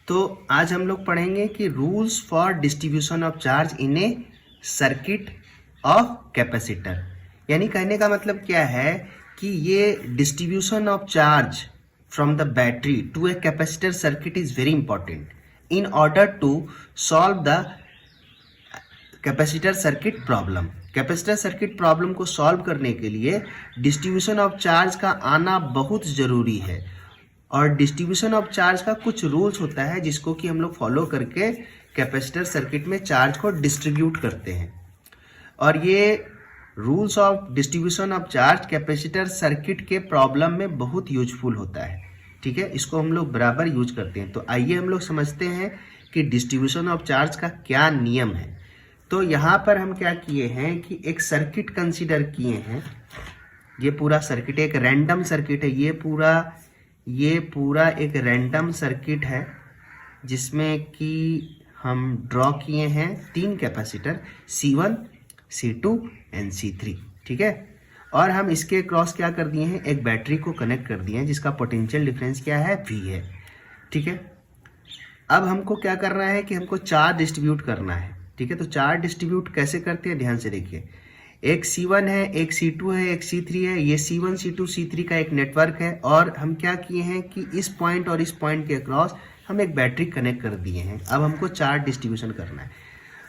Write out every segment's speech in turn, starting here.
तो आज हम लोग पढ़ेंगे कि rules for distribution of charge in a circuit of capacitor. यानी कहने का मतलब क्या है कि ये distribution of charge from the battery to a capacitor circuit is very important in order to solve the capacitor circuit problem. Capacitor circuit problem को solve करने के लिए डिस्ट्रीब्यूशन ऑफ चार्ज का आना बहुत ज़रूरी है और डिस्ट्रीब्यूशन ऑफ चार्ज का कुछ रूल्स होता है जिसको कि हम लोग फॉलो करके कैपेसिटर सर्किट में चार्ज को डिस्ट्रीब्यूट करते हैं। और ये rules of distribution of charge capacitor circuit के प्रॉब्लम में बहुत यूजफुल होता है। ठीक है, इसको हम लोग बराबर यूज करते हैं। तो आइए हम लोग समझते हैं कि डिस्ट्रीब्यूशन ऑफ चार्ज का क्या नियम है। तो यहाँ पर हम क्या किए हैं कि एक सर्किट कंसीडर किए हैं। ये पूरा सर्किट एक रैंडम सर्किट है। ये पूरा एक रैंडम सर्किट है जिसमें कि हम ड्रॉ किए हैं 3 capacitor C1, C2 and C3। ठीक है, और हम इसके क्रॉस क्या कर दिए हैं, एक बैटरी को कनेक्ट कर दिए हैं जिसका पोटेंशियल डिफरेंस क्या है, V है। ठीक है, अब हमको क्या करना है कि हमको चार्ज डिस्ट्रीब्यूट करना है। ठीक है, तो चार्ज डिस्ट्रीब्यूट कैसे करते हैं, ध्यान से देखिए। एक C1 है, एक C2 है, एक C3 है। ये C1, C2, C3 का एक नेटवर्क है और हम क्या किए हैं कि इस पॉइंट और इस पॉइंट के अक्रॉस हम एक बैटरी कनेक्ट कर दिए हैं। अब हमको चार्ज डिस्ट्रीब्यूशन करना है।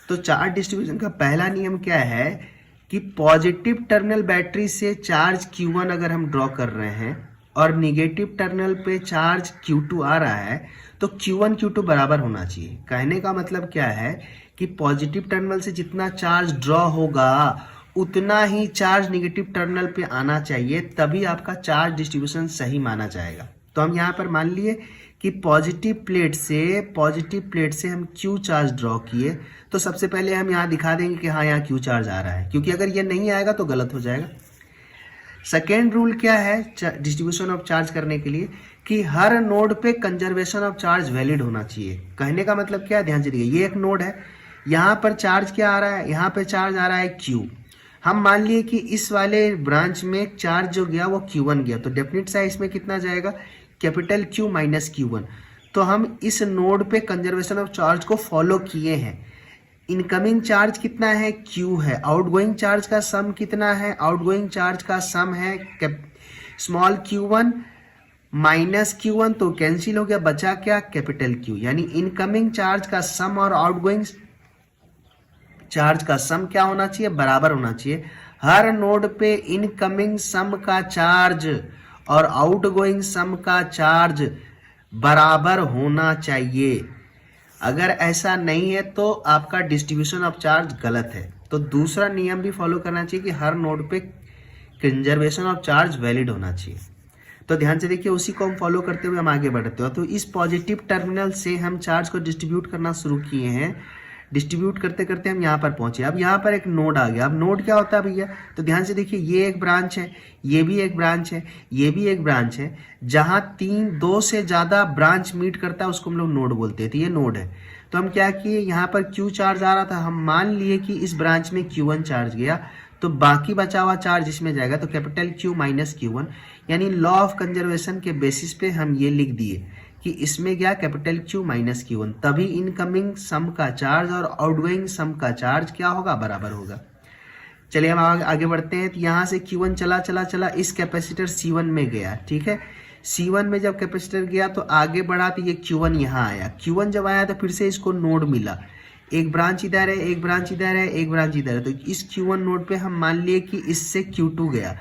तो चार्ज डिस्ट्रीब्यूशन का पहला नियम क्या है कि पॉजिटिव टर्मिनल बैटरी से चार्ज Q1 अगर हम ड्रॉ कर रहे हैं और निगेटिव टर्मिनल पे चार्ज Q2 आ रहा है तो Q1 Q2 बराबर होना चाहिए। कहने का मतलब क्या है कि पॉजिटिव टर्मिनल से जितना चार्ज ड्रॉ होगा उतना ही चार्ज निगेटिव टर्मिनल पे आना चाहिए, तभी आपका चार्ज डिस्ट्रीब्यूशन सही माना जाएगा। तो हम यहाँ पर मान लिए कि पॉजिटिव प्लेट से हम Q चार्ज ड्रॉ किए, तो सबसे पहले हम यहाँ दिखा देंगे कि हाँ यहाँ Q चार्ज आ रहा है, क्योंकि अगर ये नहीं आएगा तो गलत हो जाएगा। सेकेंड रूल क्या है डिस्ट्रीब्यूशन ऑफ चार्ज करने के लिए कि हर नोड पे कंजर्वेशन ऑफ चार्ज वैलिड होना चाहिए। कहने का मतलब क्या है, ध्यान से देखिए। ये एक नोड है, यहाँ पर चार्ज क्या आ रहा है, यहाँ पे चार्ज आ रहा है Q। हम मान लिए कि इस वाले ब्रांच में चार्ज जो गया वो Q1 गया, तो डेफिनेट सा इसमें कितना जाएगा, कैपिटल Q माइनस Q1। तो हम इस नोड पे कंजर्वेशन ऑफ चार्ज को फॉलो किए हैं। इनकमिंग चार्ज कितना है, Q है। आउटगोइंग चार्ज का सम कितना है, आउटगोइंग चार्ज का सम है स्मॉल Q1 माइनस Q1, तो कैंसिल हो गया, बचा क्या, कैपिटल Q। यानी इनकमिंग चार्ज का सम और आउटगोइंग चार्ज का सम क्या होना चाहिए, बराबर होना चाहिए। हर नोड पे इनकमिंग सम का चार्ज और आउटगोइंग सम का चार्ज बराबर होना चाहिए। अगर ऐसा नहीं है तो आपका डिस्ट्रीब्यूशन ऑफ चार्ज गलत है। तो दूसरा नियम भी फॉलो करना चाहिए कि हर नोड पे कंजर्वेशन ऑफ चार्ज वैलिड होना चाहिए। तो ध्यान से देखिए, उसी को हम फॉलो करते हुए हम आगे बढ़ते हैं। तो इस पॉजिटिव टर्मिनल से हम चार्ज को डिस्ट्रीब्यूट करना शुरू किए हैं। डिस्ट्रीब्यूट करते करते हम यहाँ पर पहुंचे। अब यहाँ पर एक नोड आ गया। अब नोड क्या होता है भैया, तो ध्यान से देखिए, ये एक ब्रांच है, ये भी एक ब्रांच है, ये भी एक ब्रांच है। जहाँ 2 से ज्यादा ब्रांच मीट करता है उसको हम लोग नोड बोलते हैं। तो ये नोड है। तो हम क्या किए, यहाँ पर Q चार्ज आ रहा था, हम मान लिए कि इस ब्रांच में Q1 चार्ज गया, तो बाकी बचा हुआ चार्ज इसमें जाएगा, तो कैपिटल Q माइनस Q1। यानी लॉ ऑफ कंजर्वेशन के बेसिस पे हम ये लिख दिए कि इसमें गया कैपिटल Q माइनस Q1, तभी इनकमिंग सम का चार्ज और आउटगोइंग सम का चार्ज क्या होगा, बराबर होगा। चलिए हम आगे बढ़ते हैं। तो यहाँ से Q1 चला इस कैपेसिटर C1 में गया। ठीक है, C1 में जब कैपेसिटर गया तो आगे बढ़ा तो ये Q1 यहाँ आया। Q1 जब आया तो फिर से इसको नोड मिला, एक ब्रांच इधर है, एक ब्रांच इधर है, एक ब्रांच इधर है। तो इस Q1 नोड पे हम मान लिए कि इससे Q2 गया,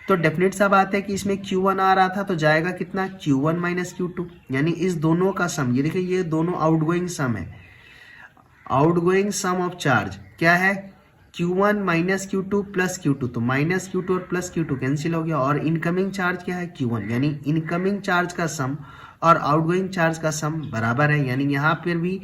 तो डेफिनेट सा बात है कि इसमें Q1 आ रहा था तो जाएगा कितना, Q1 माइनस Q2। यानी इस दोनों का सम, ये देखिए ये दोनों आउटगोइंग सम है। आउटगोइंग सम ऑफ चार्ज क्या है, Q1 minus Q2 plus Q2, तो माइनस Q2 और प्लस Q2 कैंसिल हो गया। और इनकमिंग चार्ज क्या है, Q1। यानी इनकमिंग चार्ज का सम और आउटगोइंग चार्ज का सम बराबर है। यानी यहाँ पर भी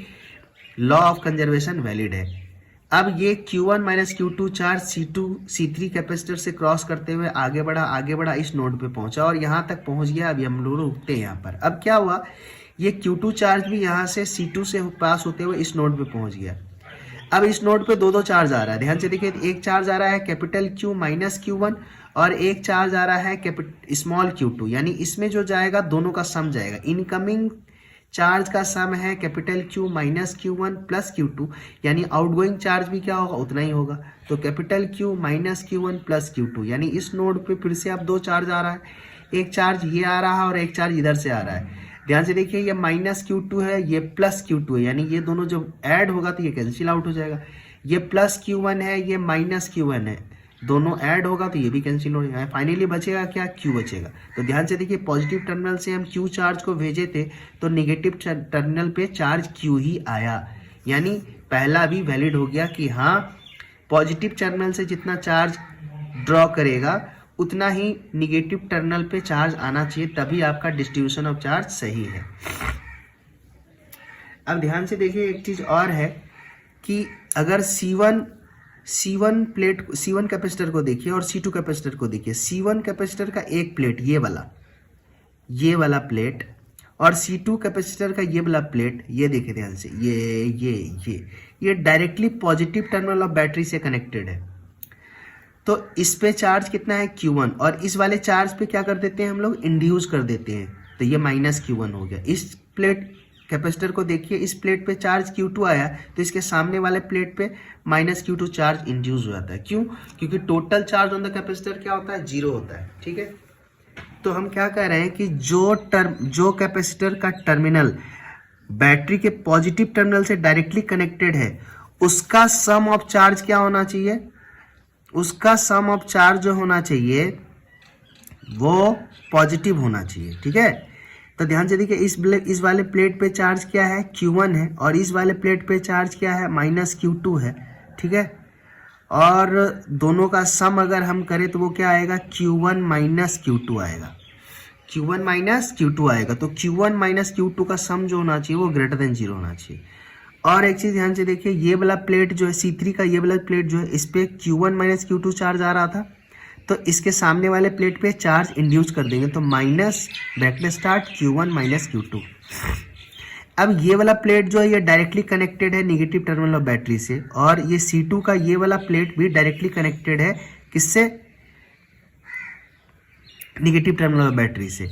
लॉ ऑफ कंजर्वेशन वैलिड है। अब ये Q1 minus Q2 charge C2 C3 capacitor से क्रॉस करते हुए आगे बढ़ा इस नोड पे पहुंचा और यहाँ तक पहुंच गया। अभी हम लोग रुकते हैं यहाँ पर। अब क्या हुआ, ये Q2 चार्ज भी यहाँ से C2 से पास होते हुए इस नोड पे पहुंच गया। अब इस नोड पे दो चार्ज आ रहा है, ध्यान से देखिए। एक चार्ज आ रहा है कैपिटल Q माइनस Q1 और एक चार्ज आ रहा है स्मॉल Q2। यानी इसमें जो जाएगा दोनों का सम जाएगा। इनकमिंग चार्ज का सम है capital Q minus Q1 plus Q2, यानी आउटगोइंग चार्ज भी क्या होगा, उतना ही होगा। तो capital Q minus Q1 plus Q2, यानी इस नोड पे फिर से अब दो चार्ज आ रहा है, एक चार्ज ये आ रहा है और एक चार्ज इधर से आ रहा है। ध्यान से देखिए, ये माइनस Q2 है, ये प्लस Q2 है, यानी ये दोनों जब ऐड होगा तो ये कैंसिल आउट हो जाएगा। ये प्लस Q1 है, ये माइनस Q1 है, दोनों ऐड होगा तो ये भी कैंसिल हो जाएगा। फाइनली बचेगा क्या, Q बचेगा। तो ध्यान से देखिए, पॉजिटिव टर्मिनल से हम Q चार्ज को भेजे थे तो नेगेटिव टर्मिनल पे चार्ज Q ही आया, यानी पहला भी वैलिड हो गया कि हाँ, पॉजिटिव टर्मिनल से जितना चार्ज ड्रॉ करेगा उतना ही निगेटिव टर्मिनल पे चार्ज आना चाहिए, तभी आपका डिस्ट्रीब्यूशन ऑफ चार्ज सही है। अब ध्यान से देखिए, एक चीज और है कि अगर C1 कैपेसिटर को देखिए और C2 कैपेसिटर को देखिए। C1 कैपेसिटर का एक प्लेट ये वाला प्लेट, और C2 कैपेसिटर का ये वाला प्लेट, ये देखिए ध्यान से, ये directly positive terminal of battery से कनेक्टेड है। तो इस पे चार्ज कितना है, Q1, और इस वाले चार्ज पे क्या कर देते हैं हम लोग, इंड्यूस कर देते हैं, तो ये माइनस Q1 हो गया। इस प्लेट कैपेसिटर को देखिए, इस प्लेट पे चार्ज Q2 आया तो इसके सामने वाले प्लेट पे माइनस Q2 चार्ज इंड्यूस हो जाता है। क्यों, क्योंकि total charge on the capacitor क्या होता है, 0 होता है। ठीक है, तो हम क्या कह रहे हैं कि जो कैपेसिटर का टर्मिनल बैटरी के पॉजिटिव टर्मिनल से डायरेक्टली कनेक्टेड है, उसका सम ऑफ चार्ज क्या होना चाहिए, उसका सम ऑफ चार्ज जो होना चाहिए वो पॉजिटिव होना चाहिए। ठीक है, तो ध्यान से देखिए, इस वाले प्लेट पे चार्ज क्या है, Q1 है, और इस वाले प्लेट पे चार्ज क्या है, माइनस Q2 है। ठीक है, और दोनों का सम अगर हम करें तो वो क्या आएगा, Q1 माइनस Q2 आएगा, Q1 माइनस Q2 आएगा। तो Q1 माइनस Q2 का सम जो होना चाहिए वो ग्रेटर देन 0 होना चाहिए। और एक चीज ध्यान से देखिए, ये वाला प्लेट जो है C3 का, ये वाला प्लेट जो है, इस पे Q1 माइनस Q2 चार्ज आ रहा था, तो इसके सामने वाले प्लेट पे चार्ज इंड्यूस कर देंगे, तो minus bracket start Q1 minus Q2। अब ये वाला प्लेट जो है ये डायरेक्टली कनेक्टेड है निगेटिव टर्मिनल ऑफ बैटरी से, और ये C2 का ये वाला प्लेट भी डायरेक्टली कनेक्टेड है किससे, निगेटिव टर्मिनल ऑफ बैटरी से।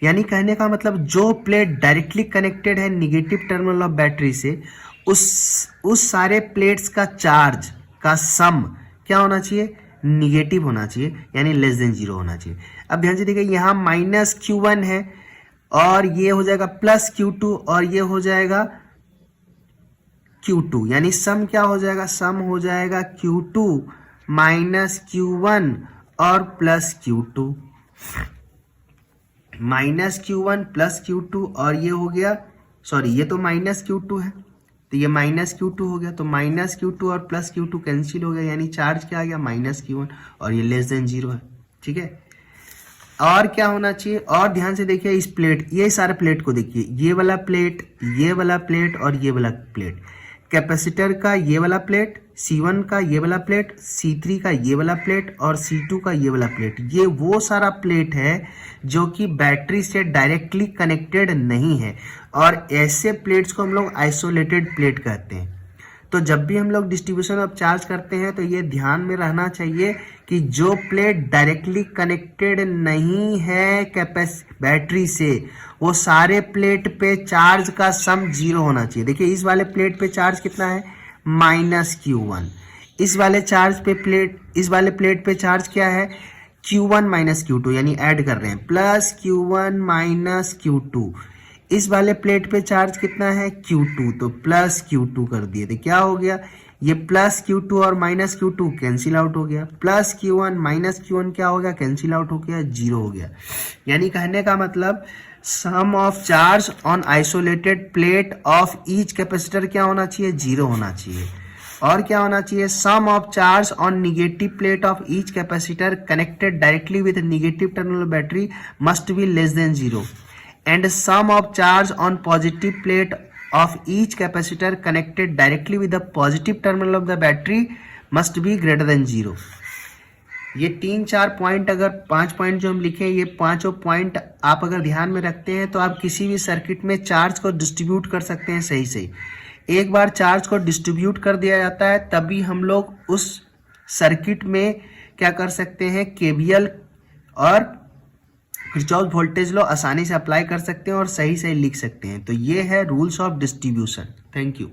यानी कहने का मतलब, जो प्लेट डायरेक्टली कनेक्टेड है निगेटिव टर्मिनल ऑफ बैटरी से, उस सारे प्लेट्स का चार्ज का सम क्या होना चाहिए, निगेटिव होना चाहिए, यानी लेस देन 0 होना चाहिए। अब ध्यान से देखिए, यहाँ माइनस Q1 है और ये हो जाएगा प्लस Q2 और ये हो जाएगा Q2, यानी सम क्या हो जाएगा, सम हो जाएगा Q2 माइनस Q1 और plus Q2, minus Q1 plus Q2, और ये हो गया, सॉरी ये तो माइनस Q2 है तो ये माइनस Q2 हो गया, तो माइनस Q2 और प्लस Q2 कैंसिल हो गया, यानी चार्ज क्या आ गया, माइनस Q1, और ये लेस देन 0 है। ठीक है, और क्या होना चाहिए, और ध्यान से देखिए, इस प्लेट, ये सारे प्लेट को देखिए, ये वाला प्लेट, ये वाला प्लेट और ये वाला प्लेट, कैपेसिटर का ये वाला प्लेट, C1 का ये वाला प्लेट, C3 का ये वाला प्लेट और C2 का ये वाला प्लेट, ये वो सारा प्लेट है जो कि बैटरी से डायरेक्टली कनेक्टेड नहीं है, और ऐसे प्लेट्स को हम लोग आइसोलेटेड प्लेट कहते हैं। तो जब भी हम लोग डिस्ट्रीब्यूशन ऑफ चार्ज करते हैं तो ये ध्यान में रहना चाहिए कि जो प्लेट डायरेक्टली कनेक्टेड नहीं है बैटरी से, वो सारे प्लेट पे चार्ज का सम 0 होना चाहिए। देखिए, इस वाले प्लेट पे चार्ज कितना है, माइनस Q1, इस वाले प्लेट पे चार्ज क्या है, Q1 माइनस Q2, यानी ऐड कर रहे हैं, प्लस Q1 माइनस Q2। इस वाले प्लेट पे चार्ज कितना है, Q2, तो प्लस Q2 कर दिए, तो क्या हो गया, ये प्लस Q2 और माइनस Q2 कैंसिल आउट हो गया, प्लस Q1 माइनस Q1 क्या हो गया, कैंसिल आउट हो गया, 0 हो गया। यानी कहने का मतलब, sum of charge on isolated plate of each capacitor क्या होना चाहिए, 0 होना चाहिए। और क्या होना चाहिए, sum of charge on negative plate of each capacitor connected directly with negative terminal battery must be less than 0, and sum of charge on positive plate of each capacitor connected directly with the positive terminal of the battery must be greater than 0। ये 3-4 point, अगर 5 point जो हम लिखे, ये पांचों point आप अगर ध्यान में रखते हैं तो आप किसी भी सर्किट में चार्ज को डिस्ट्रीब्यूट कर सकते हैं सही सही। एक बार चार्ज को डिस्ट्रीब्यूट कर दिया जाता है तभी हम लोग उस सर्किट में क्या कर सकते हैं, KVL और किरचॉफ वोल्टेज लॉ आसानी से अप्लाई कर सकते हैं और सही सही लिख सकते हैं। तो ये है rules of distribution. Thank you.